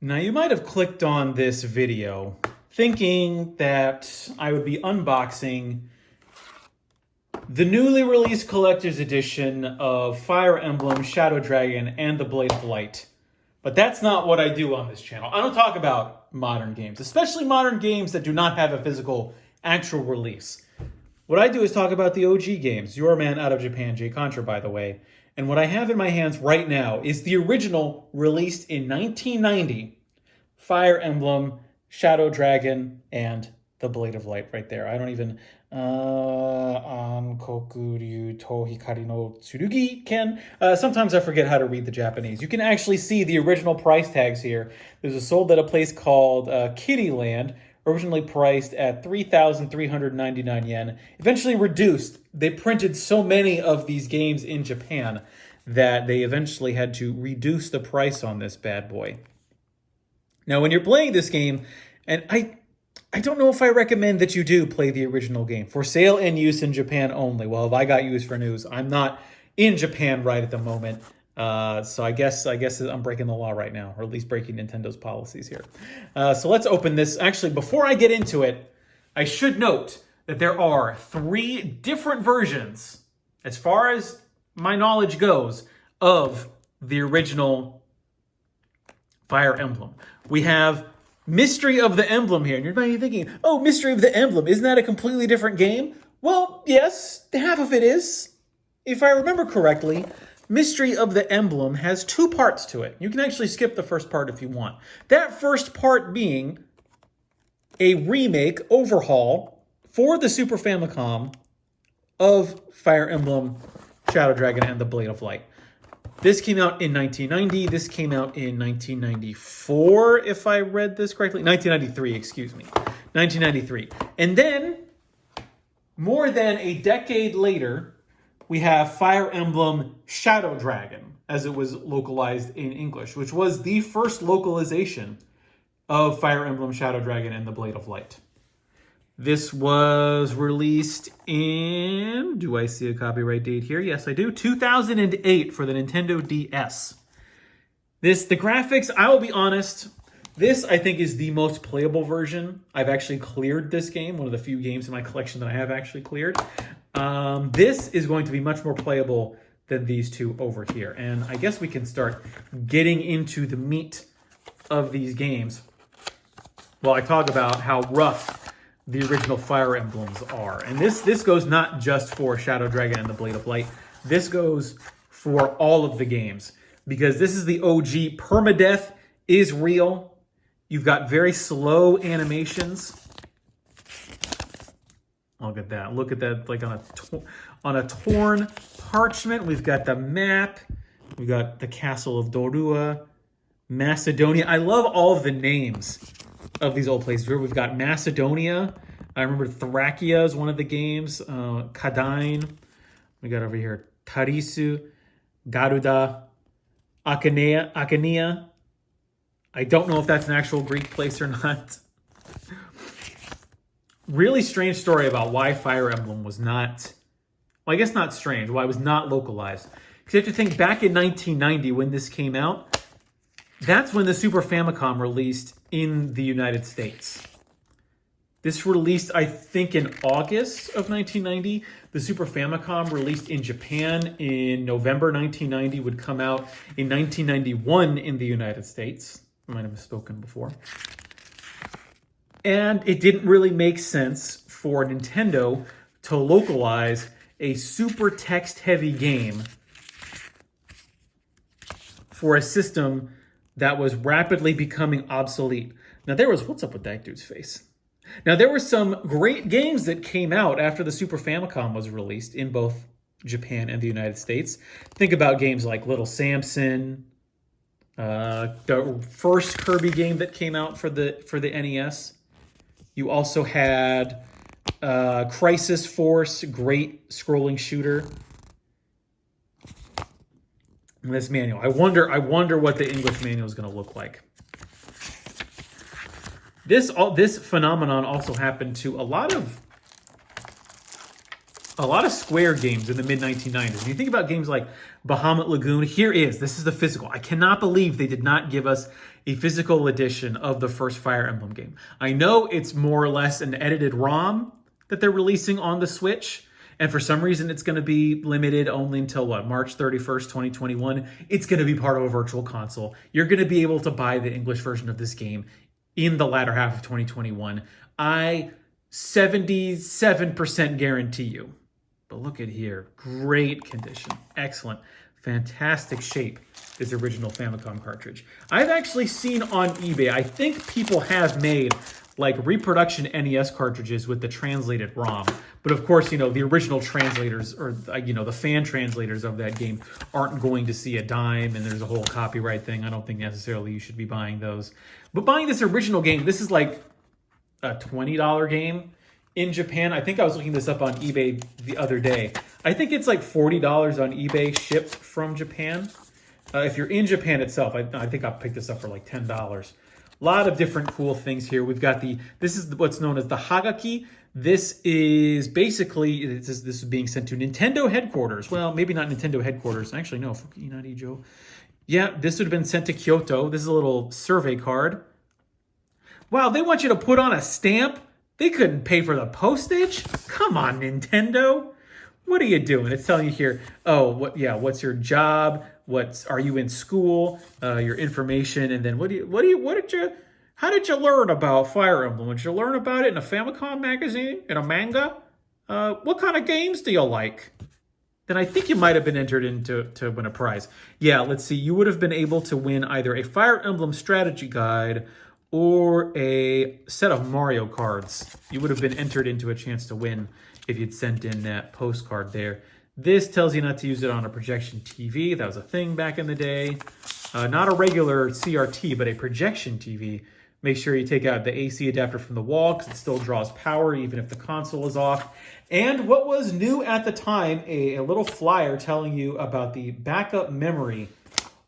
Now, you might have clicked on this video thinking that I would be unboxing the newly released collector's edition of Fire Emblem, Shadow Dragon, and the Blade of Light. But that's not what I do on this channel. I don't talk about modern games, especially modern games that do not have a physical, actual release. What I do is talk about the OG games. Your man out of Japan, Jay Contra, by the way. And what I have in my hands right now is the original, released in 1990, Fire Emblem, Shadow Dragon, and the Blade of Light right there. I don't even... Ankokuryu to Hikari no Tsurugi Ken. Sometimes I forget how to read the Japanese. You can actually see the original price tags here. There's a sold at a place called Kittyland, originally priced at 3,399 yen, eventually reduced. They printed so many of these games in Japan that they eventually had to reduce the price on this bad boy. Now, when you're playing this game, and I don't know if I recommend that you do play the original game. For sale and use in Japan only. Well, if I got used for news, I'm not in Japan right at the moment. So I guess I'm breaking the law right now, or at least breaking Nintendo's policies here. So let's open this. Actually, before I get into it, I should note that there are 3 different versions, as far as my knowledge goes, of the original Fire Emblem. We have Mystery of the Emblem here. And you're probably thinking, oh, Mystery of the Emblem, isn't that a completely different game? Well, yes, half of it is. If I remember correctly, Mystery of the Emblem has 2 parts to it. You can actually skip the first part if you want. That first part being a remake, overhaul, for the Super Famicom of Fire Emblem, Shadow Dragon, and the Blade of Light. This came out in 1990. This came out in 1994, if I read this correctly. 1993, excuse me. 1993. And then, more than a decade later, we have Fire Emblem Shadow Dragon, as it was localized in English, which was the first localization of Fire Emblem Shadow Dragon and the Blade of Light. This was released in, do I see a copyright date here? Yes, I do. 2008 for the Nintendo DS. The graphics, I will be honest, this I think is the most playable version. I've actually cleared this game, one of the few games in my collection that I have actually cleared. This is going to be much more playable than these 2 over here. And I guess we can start getting into the meat of these games while I talk about how rough the original Fire Emblems are. And this goes not just for Shadow Dragon and the Blade of Light. This goes for all of the games. Because this is the OG. Permadeath is real. You've got very slow animations. Look at that. Look at that, like on a torn parchment. We've got the map. We've got the Castle of Dorua. Macedonia. I love all of the names of these old places. We've got Macedonia. I remember Thracia is one of the games. Kadine. We got over here Tarisu, Garuda, Achaea. I don't know if that's an actual Greek place or not. Really strange story about why Fire Emblem was not, well, I guess not strange, why it was not localized. Because you have to think back in 1990 when this came out, that's when the Super Famicom released in the United States. This released, I think, in August of 1990. The Super Famicom released in Japan in November 1990, would come out in 1991 in the United States. I might have misspoken before. And it didn't really make sense for Nintendo to localize a super text-heavy game for a system that was rapidly becoming obsolete. Now what's up with that dude's face? Now there were some great games that came out after the Super Famicom was released in both Japan and the United States. Think about games like Little Samson, the first Kirby game that came out for the NES. You also had Crisis Force, great scrolling shooter. And this manual. I wonder what the English manual is going to look like. This phenomenon also happened to a lot a lot of Square games in the mid-1990s. When you think about games like Bahamut Lagoon, this is the physical. I cannot believe they did not give us a physical edition of the first Fire Emblem game. I know it's more or less an edited ROM that they're releasing on the Switch, and for some reason it's going to be limited only until, March 31st, 2021. It's going to be part of a virtual console. You're going to be able to buy the English version of this game in the latter half of 2021. I 77% guarantee you. But look at here, great condition, excellent, fantastic shape, this original Famicom cartridge. I've actually seen on eBay, I think people have made like reproduction NES cartridges with the translated ROM. But of course, the original translators or, the fan translators of that game aren't going to see a dime, and there's a whole copyright thing. I don't think necessarily you should be buying those. But buying this original game, this is like a $20 game. In Japan, I think I was looking this up on eBay the other day. I think it's like $40 on eBay shipped from Japan. If you're in Japan itself, I think I'll pick this up for like $10. A lot of different cool things here. We've got this is what's known as the Hagaki. This is basically, this is being sent to Nintendo headquarters. Well, maybe not Nintendo headquarters. Actually, no, Fukuinari Joe. Yeah, this would have been sent to Kyoto. This is a little survey card. Wow, they want you to put on a stamp? They couldn't pay for the postage? Come on, Nintendo. What are you doing? It's telling you here, what's your job? Are you in school? Your information, and then how did you learn about Fire Emblem? Did you learn about it in a Famicom magazine? In a manga? What kind of games do you like? Then I think you might have been entered to win a prize. Yeah, let's see. You would have been able to win either a Fire Emblem strategy guide or a set of Mario cards. You would have been entered into a chance to win if you'd sent in that postcard there. This tells you not to use it on a projection TV. That was a thing back in the day. Not a regular CRT, but a projection TV. Make sure you take out the AC adapter from the wall because it still draws power even if the console is off. And what was new at the time, a little flyer telling you about the backup memory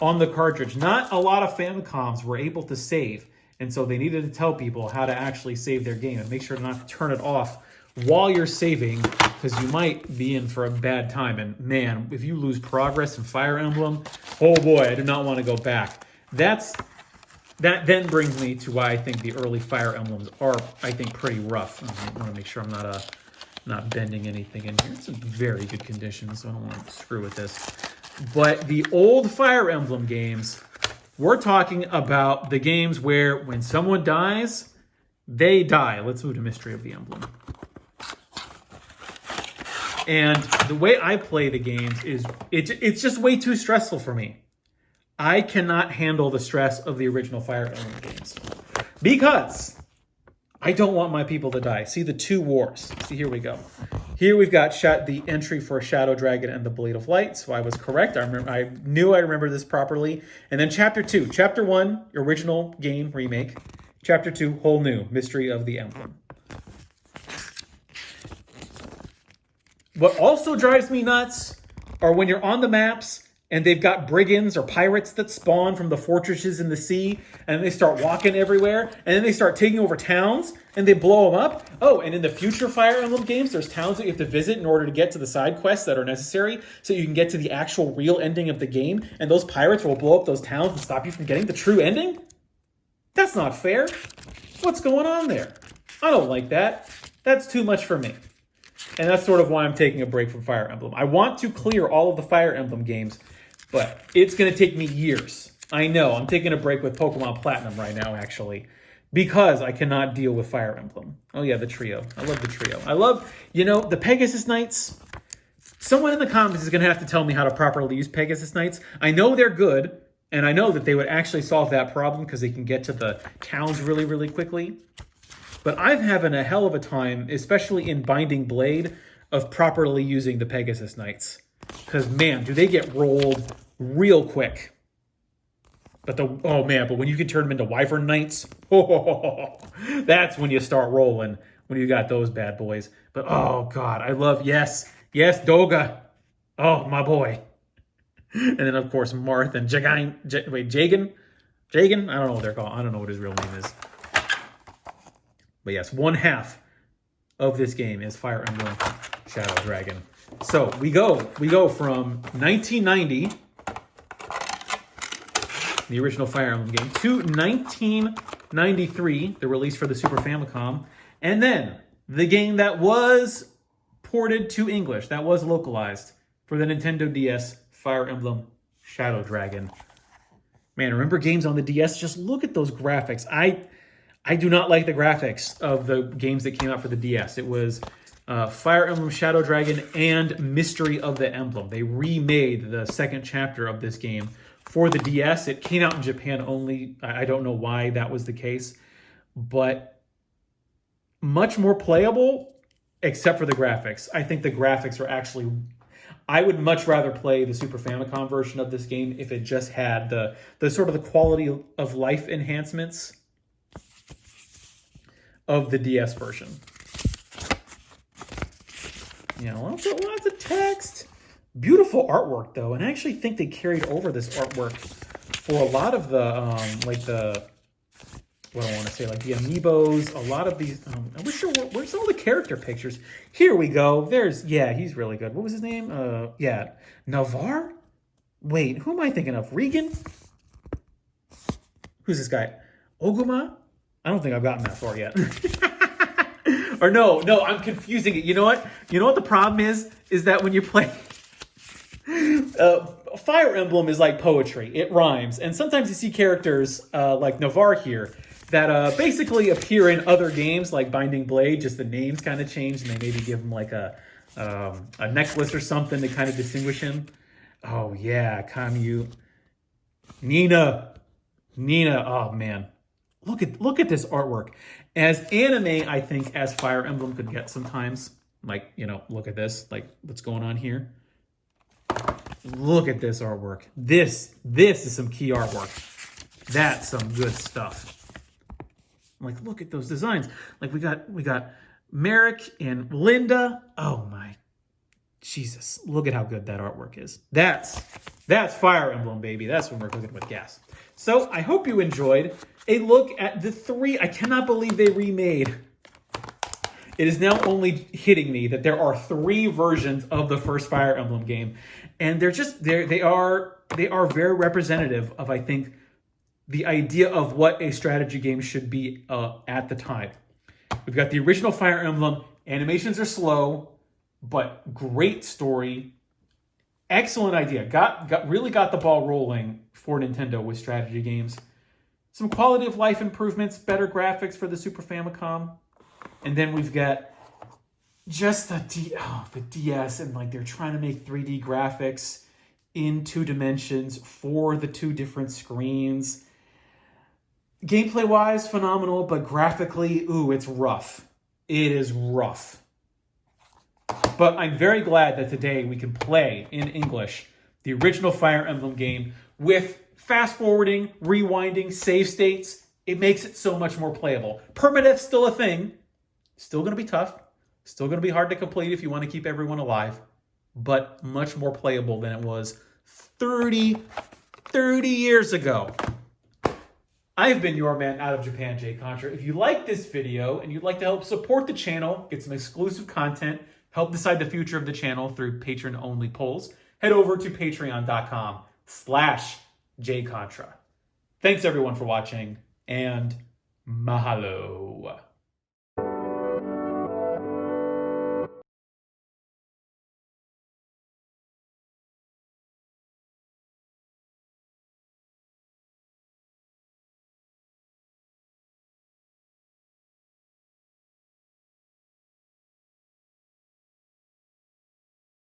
on the cartridge. Not a lot of Famicoms were able to save. And so they needed to tell people how to actually save their game and make sure not to turn it off while you're saving, because you might be in for a bad time. And man, if you lose progress in Fire Emblem, oh boy, I do not want to go back. That then brings me to why I think the early Fire Emblems are, I think, pretty rough. I want to make sure I'm not bending anything in here. It's in very good condition, so I don't want to screw with this. But the old Fire Emblem games, we're talking about the games where when someone dies, they die. Let's move to Mystery of the Emblem. And the way I play the games is, it's just way too stressful for me. I cannot handle the stress of the original Fire Emblem games because I don't want my people to die. See the two wars. See, here we go. Here we've got the entry for Shadow Dragon and the Blade of Light. So I was correct. I knew I remembered this properly. And then Chapter 2. Chapter 1, original game remake. Chapter 2, whole new, Mystery of the Emblem. What also drives me nuts are when you're on the maps and they've got brigands or pirates that spawn from the fortresses in the sea, and they start walking everywhere, and then they start taking over towns, and they blow them up. Oh, and in the future Fire Emblem games, there's towns that you have to visit in order to get to the side quests that are necessary, so you can get to the actual real ending of the game, and those pirates will blow up those towns and stop you from getting the true ending? That's not fair. What's going on there? I don't like that. That's too much for me. And that's sort of why I'm taking a break from Fire Emblem. I want to clear all of the Fire Emblem games, but it's going to take me years. I know, I'm taking a break with Pokemon Platinum right now, actually, because I cannot deal with Fire Emblem. Oh yeah, the trio. I love the trio. I love, the Pegasus Knights. Someone in the comments is going to have to tell me how to properly use Pegasus Knights. I know they're good, and I know that they would actually solve that problem because they can get to the towns really, really quickly. But I'm having a hell of a time, especially in Binding Blade, of properly using the Pegasus Knights. Because, man, do they get rolled real quick. But when you can turn them into Wyvern Knights, that's when you start rolling, when you got those bad boys. But, oh, God, I love, yes, Doga. Oh, my boy. And then, of course, Marth and Jagan? I don't know what they're called. I don't know what his real name is. But yes, one half of this game is Fire Emblem Shadow Dragon. So we go from 1990, the original Fire Emblem game, to 1993, the release for the Super Famicom, and then the game that was ported to English, that was localized for the Nintendo DS, Fire Emblem Shadow Dragon. Man, remember games on the DS? Just look at those graphics. I do not like the graphics of the games that came out for the DS. It was Fire Emblem Shadow Dragon and Mystery of the Emblem. They remade the second chapter of this game for the DS. It came out in Japan only. I don't know why that was the case, but much more playable, except for the graphics. I think the graphics are actually... I would much rather play the Super Famicom version of this game if it just had the sort of the quality of life enhancements of the DS version. You know, lots of text. Beautiful artwork, though, and I actually think they carried over this artwork for a lot of the, like the, what I want to say, like the amiibos, a lot of these, I wish where's all the character pictures? Here we go. Yeah, he's really good. What was his name? Yeah, Navarre? Wait, who am I thinking of? Regan? Who's this guy? Oguma? I don't think I've gotten that far yet. Or no, I'm confusing it. You know what? You know what the problem is? Is that when you play... Fire Emblem is like poetry. It rhymes. And sometimes you see characters like Navarre here that basically appear in other games like Binding Blade. Just the names kind of change, and they maybe give him like a necklace or something to kind of distinguish him. Oh, yeah, Kamyu. Nina. Oh, man. Look at this artwork. As anime, I think, as Fire Emblem could get sometimes. Like, you know, look at this. Like, what's going on here? Look at this artwork. This is some key artwork. That's some good stuff. Like, look at those designs. Like, we got Merrick and Linda. Oh, my Jesus. Look at how good that artwork is. That's Fire Emblem, baby. That's when we're cooking with gas. So I hope you enjoyed a look at the 3. I cannot believe they remade. It is now only hitting me that there are 3 versions of the first Fire Emblem game, and they are very representative of, I think, the idea of what a strategy game should be at the time. We've got the original Fire Emblem. Animations are slow, but great story. Excellent idea. Really got the ball rolling for Nintendo with strategy games. Some quality of life improvements, better graphics for the Super Famicom. And then we've got just the DS, and like they're trying to make 3D graphics in 2 dimensions for the 2 different screens. Gameplay-wise, phenomenal, but graphically, ooh, it's rough. It is rough. But I'm very glad that today we can play in English the original Fire Emblem game with fast-forwarding, rewinding, save states. It makes it so much more playable. Permadeath's still a thing. Still going to be tough. Still going to be hard to complete if you want to keep everyone alive. But much more playable than it was 30 years ago. I've been your man out of Japan, Jay Contra. If you like this video and you'd like to help support the channel, get some exclusive content, help decide the future of the channel through patron-only polls, head over to patreon.com/JayContra. Thanks everyone for watching, and mahalo.